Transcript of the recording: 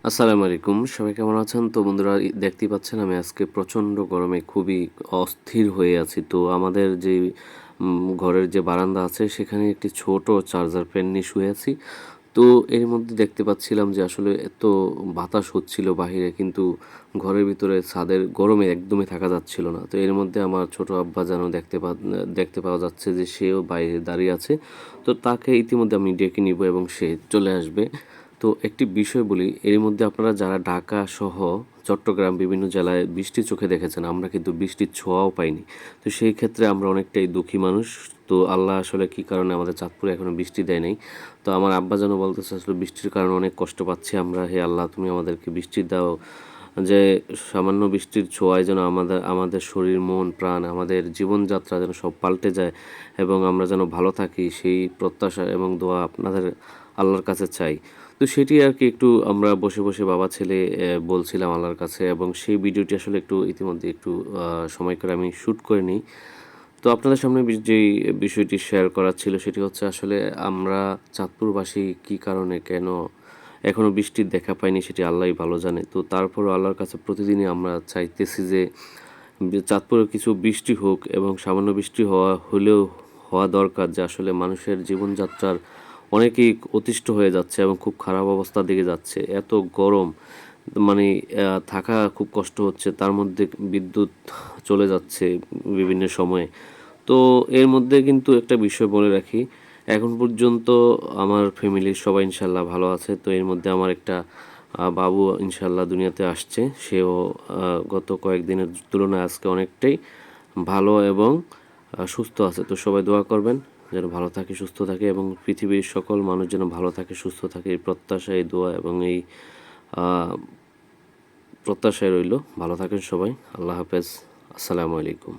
আসসালামু আলাইকুম। সবাই কেমন আছেন? তো বন্ধুরা দেখতেই পাচ্ছেন আমি আজকে প্রচণ্ড গরমে খুবই অস্থির হয়ে আছি। তো আমাদের যে ঘরের যে বারান্দা আছে সেখানে একটি ছোট চার্জার ফ্যান নিয়ে শুয়ে আছি। তো এর মধ্যে দেখতে পাচ্ছিলাম যে আসলে এত বাতাস হচ্ছিল বাহিরে, কিন্তু ঘরের ভিতরে ছাদের গরমে একদমই থাকা যাচ্ছিল না। তো এর মধ্যে আমার ছোট আব্বাজানও দেখতে পাওয়া যাচ্ছে যে সেও বাইরে দাঁড়িয়ে আছে। তো তাকে ইতিমধ্যে আমি ডেকে নিব এবং সে চলে আসবে। তো একটি বিষয় বলি, এর মধ্যে আপনারা যারা ঢাকা সহ চট্টগ্রাম বিভিন্ন জেলায় বৃষ্টি চোখে দেখেছেন, আমরা কিন্তু বৃষ্টির ছোঁয়াও পাইনি। তো সেই ক্ষেত্রে আমরা অনেকটাই দুঃখী মানুষ। তো আল্লাহ আসলে কী কারণে আমাদের চাঁদপুরে এখনও বৃষ্টি দেয় নাই। তো আমার আব্বা যেন বলতেছে আসলে বৃষ্টির কারণে অনেক কষ্ট পাচ্ছি আমরা, হে আল্লাহ তুমি আমাদেরকে বৃষ্টি দাও, যে সামান্য বৃষ্টির ছোঁয়ায় যেন আমাদের শরীর মন প্রাণ আমাদের জীবনযাত্রা যেন সব পাল্টে যায় এবং আমরা যেন ভালো থাকি, সেই প্রত্যাশা এবং দোয়া আপনাদের আল্লাহর কাছে চাই। তো সেটি আর কি একটু আমরা বসে বসে বাবা ছেলে বলছিলাম আল্লাহর কাছে, এবং সেই ভিডিওটি আসলে একটু ইতিমধ্যে একটু সময় করে আমি শ্যুট করে নিই। তো আপনাদের সামনে যেই বিষয়টি শেয়ার করার ছিল সেটি হচ্ছে আসলে আমরা চাঁদপুরবাসী কী কারণে কেন এখনও বৃষ্টির দেখা পাইনি সেটি আল্লাহই ভালো জানে। তো তারপরও আল্লাহর কাছে প্রতিদিনই আমরা চাইতেছি যে চাঁদপুরে কিছু বৃষ্টি হোক, এবং সামান্য বৃষ্টি হওয়া দরকার, যে আসলে মানুষের জীবনযাত্রার অনেকেই অতিষ্ঠ হয়ে যাচ্ছে এবং খুব খারাপ অবস্থার দিকে যাচ্ছে। এত গরম, মানে থাকা খুব কষ্ট হচ্ছে, তার মধ্যে বিদ্যুৎ চলে যাচ্ছে বিভিন্ন সময়ে। তো এর মধ্যে কিন্তু একটা বিষয় বলে রাখি, এখন পর্যন্ত আমার ফ্যামিলির সবাই ইনশাল্লাহ ভালো আছে। তো এর মধ্যে আমার একটা বাবু ইনশাল্লাহ দুনিয়াতে আসছে, সেও গত কয়েকদিনের তুলনায় আজকে অনেকটাই ভালো এবং সুস্থ আছে। তো সবাই দোয়া করবেন যেন ভালো থাকে, সুস্থ থাকে, এবং পৃথিবীর সকল মানুষ যেন ভালো থাকে, সুস্থ থাকে, এই প্রত্যাশা, এই দোয়া এবং এই আহ, প্রত্যাশায় রইল। ভালো থাকেন সবাই। আল্লাহ হাফেজ। আসসালামু আলাইকুম।